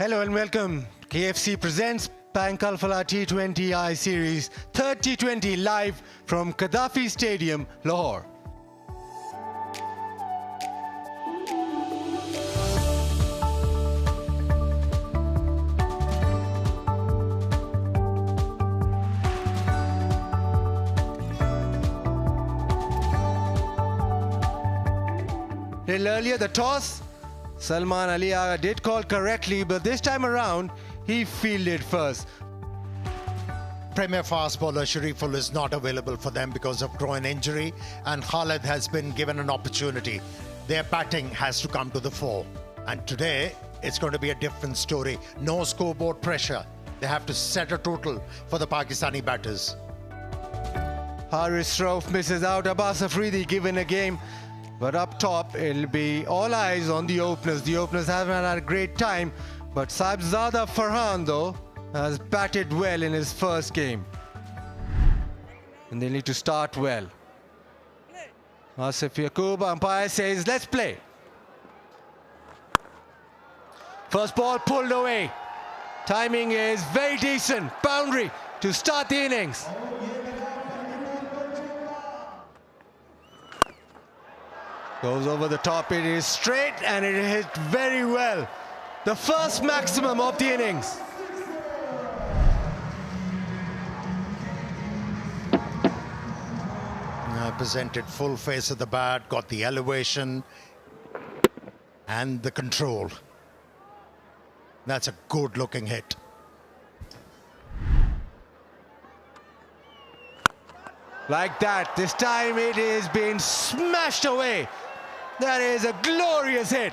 Hello and welcome. KFC presents Bank Alphala T20I Series third T20 live from Gaddafi Stadium, Lahore. A little earlier, the toss, Salman Ali Agha did call correctly, but this time around, he fielded first. Premier fast bowler Shariful is not available for them because of groin injury, and Khalid has been given an opportunity. Their batting has to come to the fore. And today, it's going to be a different story. No scoreboard pressure. They have to set a total for the Pakistani batters. Haris Rauf misses out. Abbas Afridi given a game. But up top, it'll be all eyes on the openers. The openers haven't had a great time, but Saibzada Farhan, though, has batted well in his first game. And they need to start well. Asif Yaqub, umpire says, let's play. First ball pulled away. Timing is very decent. Boundary to start the innings. Goes over the top, it is straight and it hit very well. The first maximum of the innings. Presented full face of the bat, got the elevation and the control. That's a good looking hit. Like that, this time it is being smashed away. That is a glorious hit.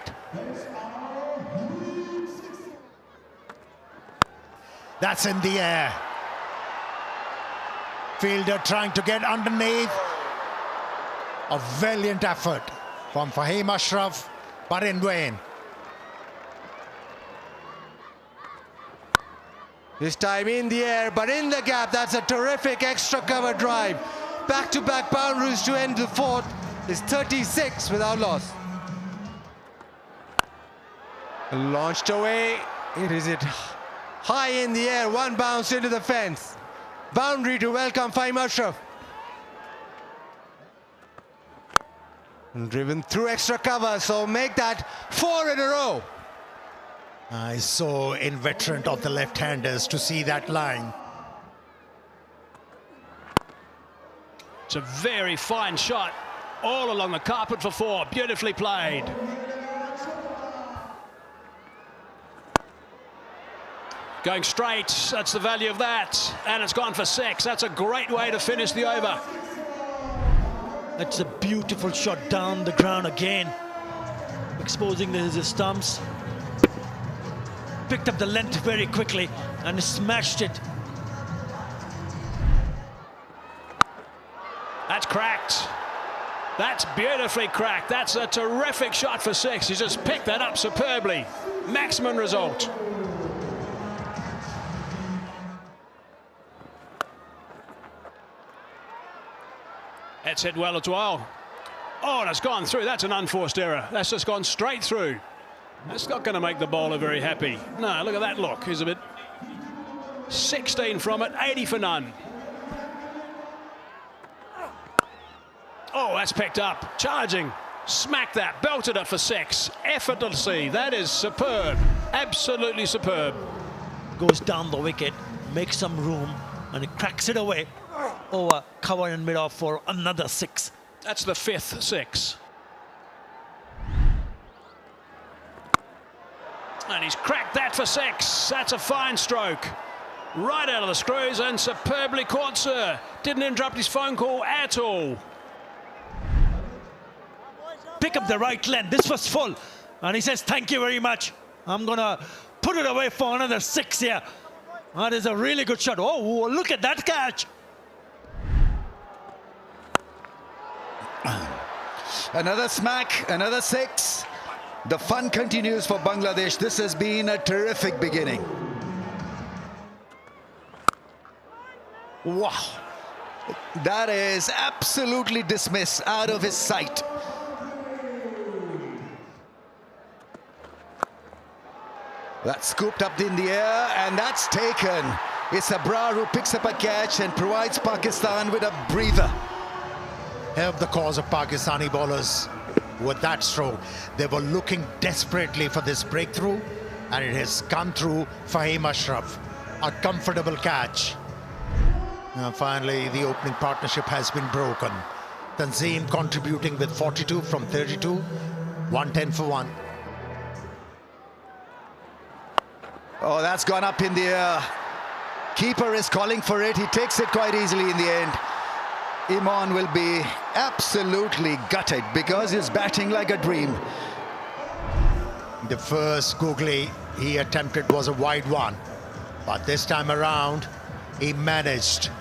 That's in the air. Fielder trying to get underneath. A valiant effort from Fahim Ashraf, but in vain. This time in the air, but in the gap. That's a terrific extra cover drive. Back-to-back boundaries to end the fourth is 36 without loss. Launched away. It is high in the air. One bounce into the fence. Boundary to welcome Fahim Ashraf. And driven through extra cover, so make that 4 in a row. I so inveterate of the left-handers to see that line. It's a very fine shot, all along the carpet for 4. Beautifully played. Going straight, that's the value of that. And it's gone for 6. That's a great way to finish the over. That's a beautiful shot down the ground again, exposing the stumps. Picked up the length very quickly and smashed it. That's cracked. That's beautifully cracked. That's a terrific shot for 6. He's just picked that up superbly. Maximum result. That's hit well as well. Oh, and it's gone through. That's an unforced error. That's just gone straight through. That's not going to make the bowler very happy. No, look at that look. He's a bit 16 from it, 80 for none. Oh, that's picked up. Charging. Smacked that. Belted it for 6. Effortlessly. That is superb. Absolutely superb. Goes down the wicket, makes some room, and he cracks it away over cover and mid-off for another 6. That's the 5th 6. And he's cracked that for 6. That's a fine stroke. Right out of the screws and superbly caught, sir. Didn't interrupt his phone call at all. Pick up the right length. This was full. And he says, thank you very much. I'm going to put it away for another 6 here. That is a really good shot. Oh, look at that catch. Another smack, another 6. The fun continues for Bangladesh. This has been a terrific beginning. Wow. That is absolutely dismissed, out of his sight. That's scooped up in the air, and that's taken. It's Abrar who picks up a catch and provides Pakistan with a breather. Help the cause of Pakistani bowlers with that stroke. They were looking desperately for this breakthrough, and it has come through Fahim Ashraf. A comfortable catch. Now finally, the opening partnership has been broken. Tanzim contributing with 42 from 32, 110 for 1. Oh, that's gone up in the air. Keeper is calling for it. He takes it quite easily in the end. Imran will be absolutely gutted because he's batting like a dream. The first googly he attempted was a wide one, but this time around he managed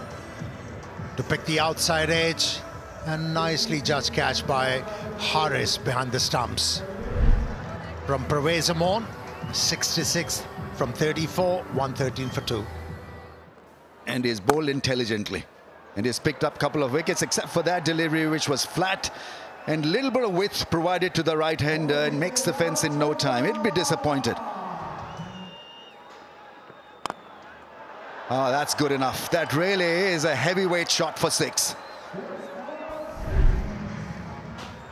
to pick the outside edge, and nicely judged catch by Haris behind the stumps. From Pervez Amon, 66 from 34, 113 for 2. And he's bowled intelligently. And he's picked up a couple of wickets, except for that delivery, which was flat. And a little bit of width provided to the right-hander and makes the fence in no time. He'll be disappointed. Oh, that's good enough. That really is a heavyweight shot for 6.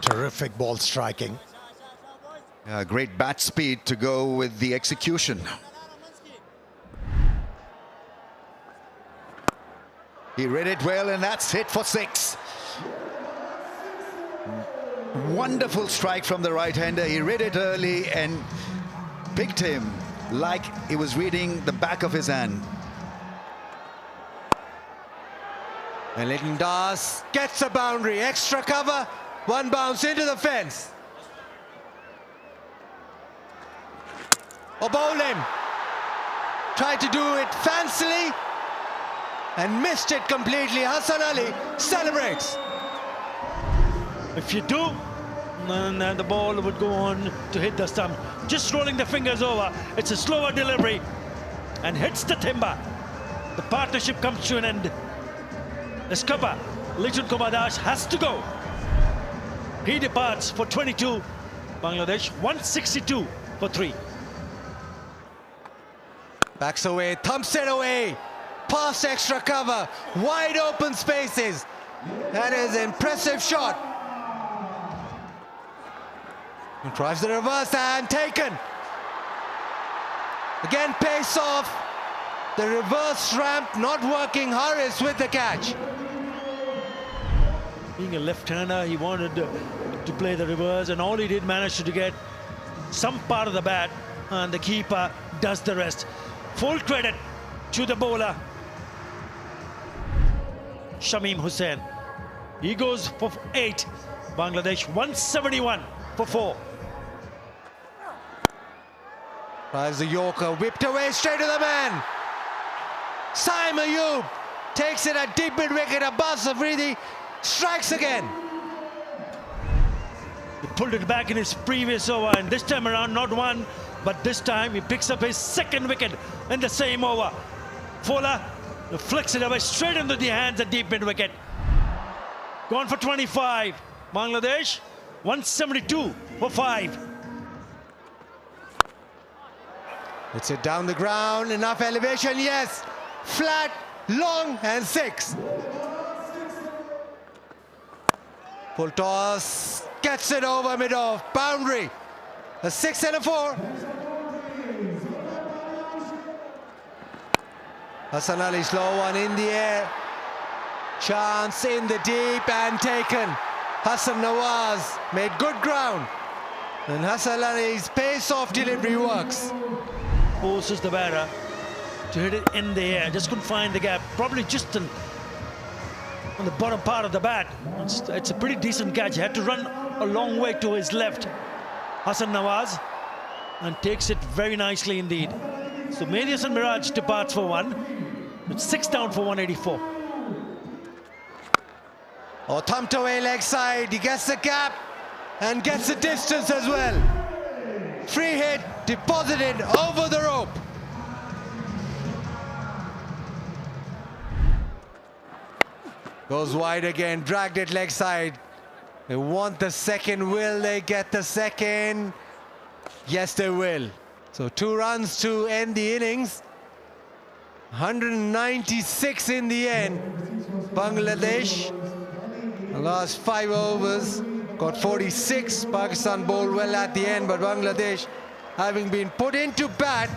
Terrific ball striking. Great bat speed to go with the execution. He read it well, and that's hit for 6. Wonderful strike from the right-hander. He read it early and picked him like he was reading the back of his hand. And Leighton Das gets a boundary, extra cover, one bounce into the fence. Or bowl him. Tried to do it fancily and missed it completely. Hassan Ali celebrates. If you do, then the ball would go on to hit the stump. Just rolling the fingers over. It's a slower delivery and hits the timber. The partnership comes to an end. The skipper, Leighton Kumar Das, has to go. He departs for 22. Bangladesh 162 for 3. Backs away, thumps it away. Past extra cover, wide open spaces. That is an impressive shot. He tries the reverse and taken. Again, pace off. The reverse ramp not working. Haris with the catch. Being a left-hander, he wanted to play the reverse, and all he did manage to get some part of the bat, and the keeper does the rest. Full credit to the bowler, Shamim Hussain. He goes for 8. Bangladesh 171 for 4. Tries the Yorker, whipped away straight to the man. Saim Ayub takes it at deep mid-wicket. Abbas Afridi strikes again. He pulled it back in his previous over, and this time around not one, but this time he picks up his 2nd wicket in the same over. Fuller flicks it away straight into the hands at deep mid-wicket. Gone for 25. Bangladesh 172 for 5. It's it down the ground, enough elevation, yes. Flat, long, and 6. Full toss, gets it over mid-off, boundary. A 6 and a 4. Hassan Ali, slow one in the air. Chance in the deep and taken. Hassan Nawaz made good ground. And Hassan Ali's pace-off delivery works. Forces the batter to hit it in the air. Just couldn't find the gap. Probably just on the bottom part of the bat. It's a pretty decent catch. He had to run a long way to his left. Hassan Nawaz, and takes it very nicely indeed. So Mehdi Hasan Miraj departs for 1. It's 6 down for 184. Oh, thumped away leg side. He gets the gap and gets the distance as well. Free hit, deposited over the rope. Goes wide again, dragged it leg side. They want the second. Will they get the second? Yes, they will. So 2 runs to end the innings. 196 in the end. Bangladesh, the last 5 overs, got 46. Pakistan bowled well at the end, but Bangladesh, having been put into bat,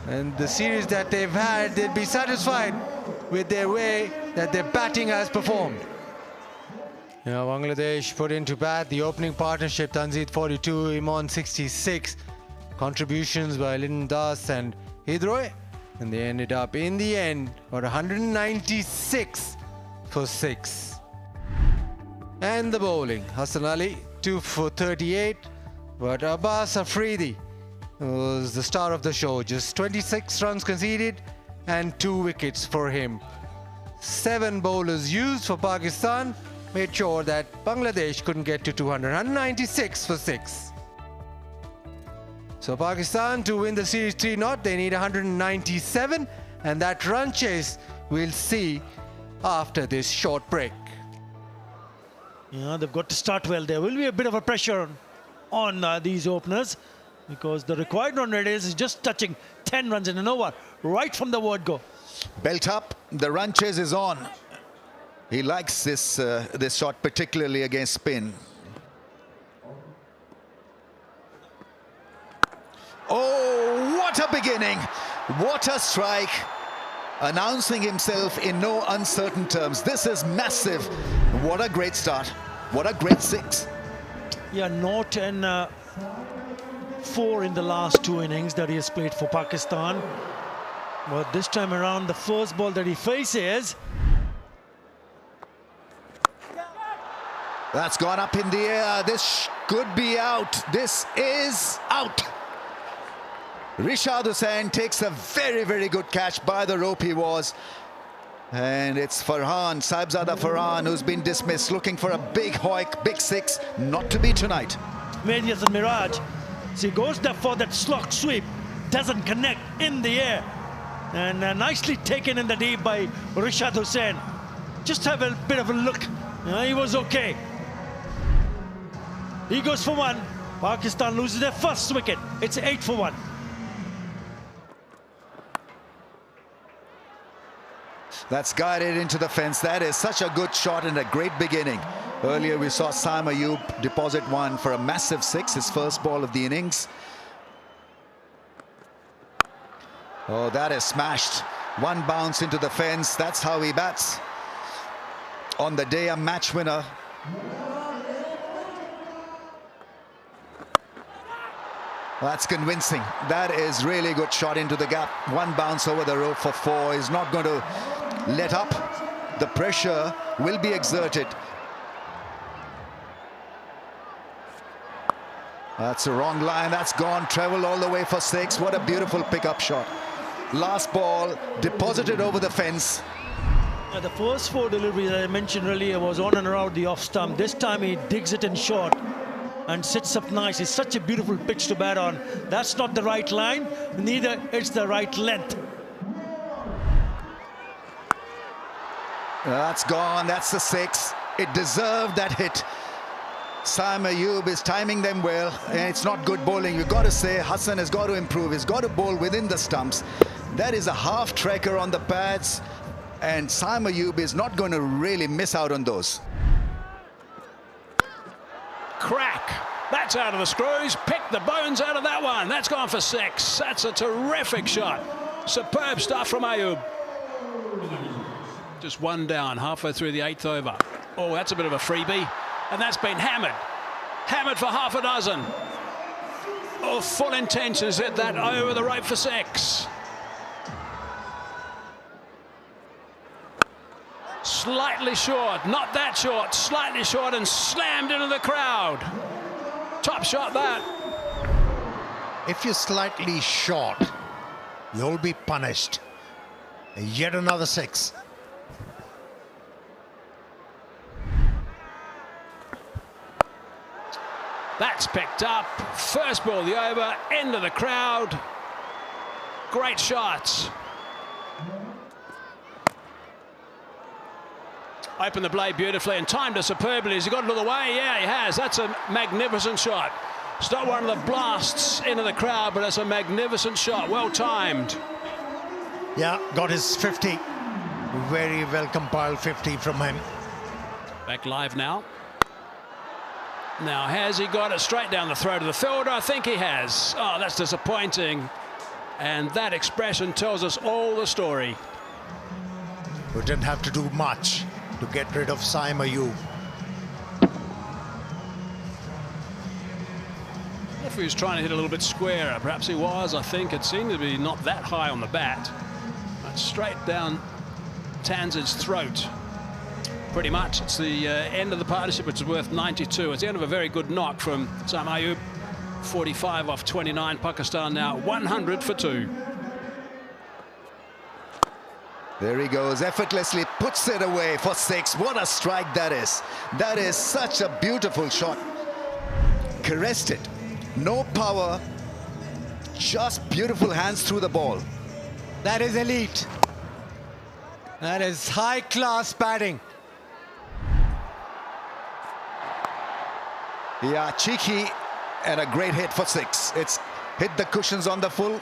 and the series that they've had, they'd be satisfied with their way that their batting has performed. Bangladesh put into bat the opening partnership, Tanzid 42, Imran 66. Contributions by Lyndon Das and Hidroy. And they ended up, in the end, at 196 for 6. And the bowling, Hassan Ali, 2 for 38. But Abbas Afridi was the star of the show. Just 26 runs conceded and 2 wickets for him. 7 bowlers used for Pakistan made sure that Bangladesh couldn't get to 200. 196 for 6. So Pakistan, to win the series 3-0, they need 197, and that run chase we'll see after this short break. Yeah, they've got to start well. There will be a bit of a pressure on these openers, because the required run rate is just touching 10 runs in an over right from the word go. Belt up, the run chase is on. He likes this shot, particularly against spin. Oh, what a beginning! What a strike! Announcing himself in no uncertain terms. This is massive. What a great start. What a great 6. Yeah, 0 and 4 in the last 2 innings that he has played for Pakistan. But this time around, the first ball that he faces. That's gone up in the air. This could be out. This is out. Rishad Hussain takes a very, very good catch. By the rope he was. And it's Farhan, Sahibzada Farhan, who's been dismissed, looking for a big hoik, big 6. Not to be tonight. Mehdi Hasan Miraj. So he goes there for that slot sweep. Doesn't connect in the air. And nicely taken in the deep by Rishad Hussain. Just have a bit of a look. He was okay. He goes for 1. Pakistan loses their first wicket. It's 8 for 1. That's guided into the fence. That is such a good shot and a great beginning. Earlier we saw Saim Ayub deposit 1 for a massive 6, his first ball of the innings. Oh, that is smashed. 1 bounce into the fence. That's how he bats. On the day, a match winner. That's convincing. That is really good shot into the gap. 1 bounce over the rope for 4. He's not going to let up. The pressure will be exerted. That's a wrong line. That's gone. Travel all the way for 6. What a beautiful pickup shot. Last ball deposited over the fence. The first 4 deliveries that I mentioned earlier was on and around the off stump. This time he digs it in short and sits up nice. It's such a beautiful pitch to bat on. That's not the right line, neither it's the right length. That's gone. That's the 6. It deserved that hit. Saim Ayub is timing them well, and it's not good bowling. You've got to say Hassan has got to improve. He's got to bowl within the stumps. That is a half tracker on the pads, and Saim Ayub is not going to really miss out on those. Crack. That's out of the screws. Pick the bones out of that one. That's gone for 6. That's a terrific shot. Superb stuff from Ayub. Just 1 down, halfway through the 8th over. Oh, that's a bit of a freebie. And that's been hammered. Hammered for half a dozen. Oh, full intentions hit that over the rope for 6. Slightly short, not that short, slightly short, and slammed into the crowd. Top shot that. If you're slightly short, you'll be punished. Yet another 6. That's picked up. First ball the over, end of the crowd. Great shots. Opened the blade beautifully and timed it superbly. Has he got it all the way? Yeah, he has. That's a magnificent shot. It's not one of the blasts into the crowd, but it's a magnificent shot, well timed. Yeah, got his 50. Very well compiled 50 from him. Back live now. Now, has he got it straight down the throat of the fielder? I think he has. Oh, that's disappointing. And that expression tells us all the story. We didn't have to do much to get rid of Saim Ayub. If he was trying to hit a little bit squarer, perhaps he was. I think it seemed to be not that high on the bat. But straight down Tanz's throat. Pretty much. It's the end of the partnership, which is worth 92. It's the end of a very good knock from Saim Ayub. 45 off 29. Pakistan now 100 for 2. There he goes, effortlessly puts it away for 6. What a strike that is. That is such a beautiful shot. Caressed it. No power. Just beautiful hands through the ball. That is elite. That is high-class batting. Yeah, cheeky and a great hit for 6. It's hit the cushions on the full,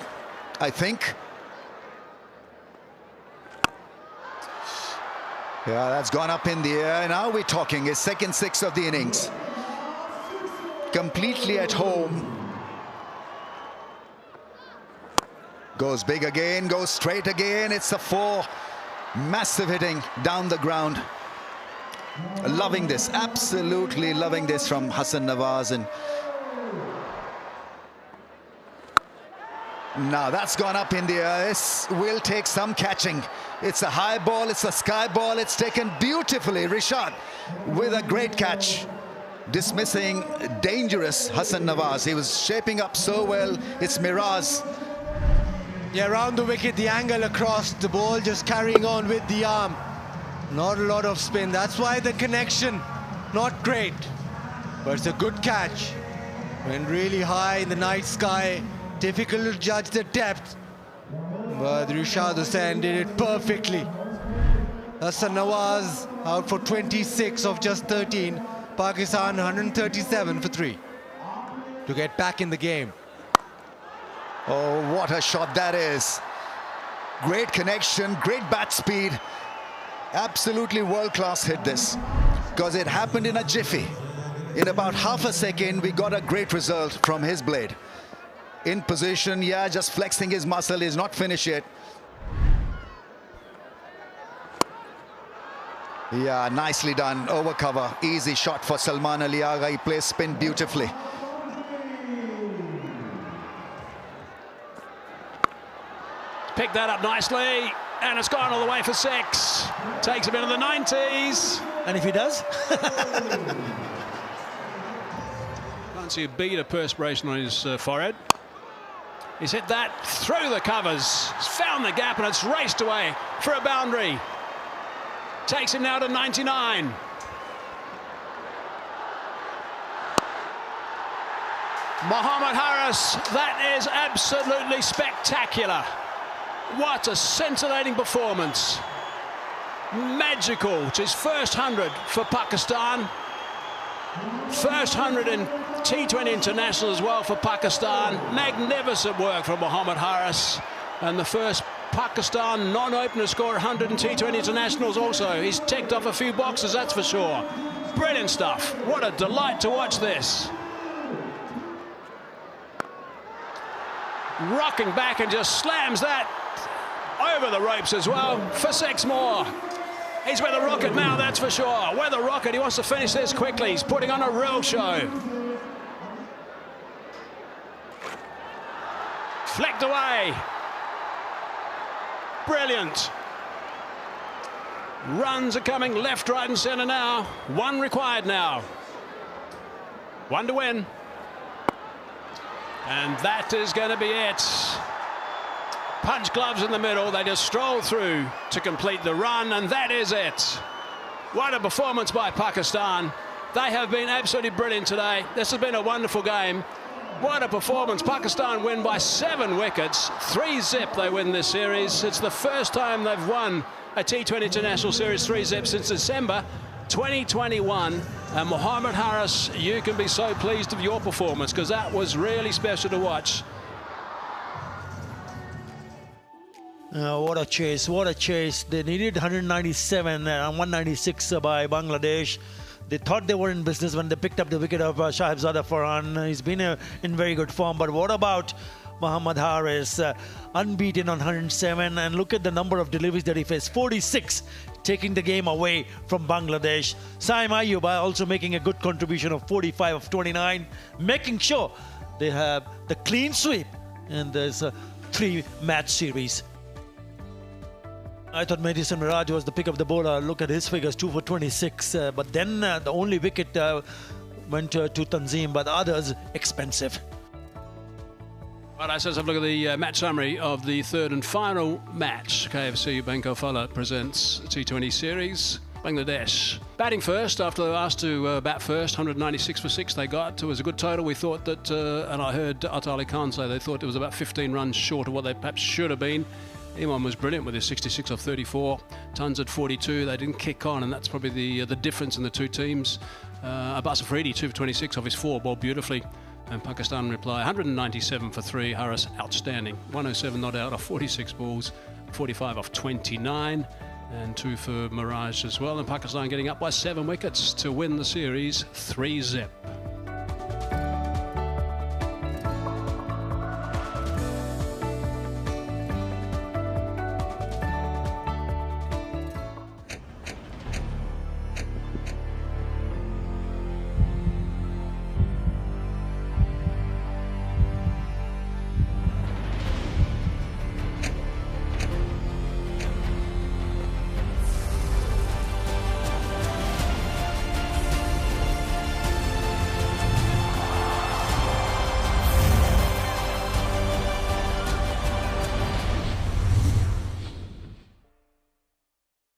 I think. Yeah, that's gone up in the air. Now we're talking his second 6 of the innings. Completely at home. Goes big again, goes straight again. It's a 4. Massive hitting down the ground. Loving this, absolutely loving this from Hassan Nawaz. And now that's gone up in the air. This will take some catching. It's a high ball, it's a sky ball. It's taken beautifully. Rishad with a great catch, dismissing dangerous Hassan Nawaz. He was shaping up so well. It's Miraz. Yeah, around the wicket, the angle across, the ball just carrying on with the arm. Not a lot of spin. That's why the connection, not great. But it's a good catch. Went really high in the night sky. Difficult to judge the depth. But Rishad Hussain did it perfectly. Hassan Nawaz out for 26 of just 13. Pakistan 137 for 3 to get back in the game. Oh, what a shot that is. Great connection, great bat speed. Absolutely world-class hit this, because it happened in a jiffy. In about half a second, we got a great result from his blade. In position, yeah, just flexing his muscle. Is not finished yet. Yeah, nicely done. Over cover. Easy shot for Salman Ali Agha. He plays spin beautifully. Picked that up nicely, and it's gone all the way for 6. Takes him into the 90s. And if he does? Can't see a bead of perspiration on his forehead. He's hit that through the covers. He's found the gap, and it's raced away for a boundary. Takes him now to 99. Mohammad Haris, that is absolutely spectacular. What a scintillating performance. Magical. It's his first 100 for Pakistan. First 100 in T20 International as well for Pakistan. Magnificent work from Mohammad Haris. And the first Pakistan non-opener score 100 in T20 Internationals also. He's ticked off a few boxes, that's for sure. Brilliant stuff. What a delight to watch this. Rocking back and just slams that over the ropes as well for 6 more. He's with a rocket now, that's for sure. With a rocket, he wants to finish this quickly. He's putting on a real show. Flicked away. Brilliant. Runs are coming left, right and centre now. 1 required now. 1 to win. And that is going to be it. Punch gloves in the middle. They just stroll through to complete the run, and that is it. What a performance by Pakistan. They have been absolutely brilliant today. This has been a wonderful game. What a performance. Pakistan win by 7 wickets. 3-zip they win this series. It's the first time they've won a T20 International Series 3-zip since December 2021, and Mohammad Haris, you can be so pleased with your performance because that was really special to watch. What a chase, what a chase. They needed 197 and 196 by Bangladesh. They thought they were in business when they picked up the wicket of Shahibzada Farhan. He's been in very good form, but what about Mohammad Haris? Unbeaten on 107, and look at the number of deliveries that he faced, 46, taking the game away from Bangladesh. Saim Ayub also making a good contribution of 45 of 29, making sure they have the clean sweep in this 3-match series. I thought Madison Miraj was the pick of the bowler. Look at his figures, 2 for 26. But then the only wicket went to Tanzim, but the others expensive. Right, let's have a look at the match summary of the third and final match. KFC Banco Fala presents T20 series. Bangladesh batting first after they were asked to bat first. 196 for 6 they got. It was a good total. We thought that, and I heard Atta Ali Khan say they thought it was about 15 runs short of what they perhaps should have been. Iman was brilliant with his 66 off 34. Tons at 42. They didn't kick on, and that's probably the difference in the two teams. Abbas Afridi, 2 for 26 off his 4, bowled beautifully. And Pakistan reply, 197 for 3. Haris, outstanding. 107 not out off 46 balls, 45 off 29, and 2 for Miraj as well. And Pakistan getting up by 7 wickets to win the series 3-zip.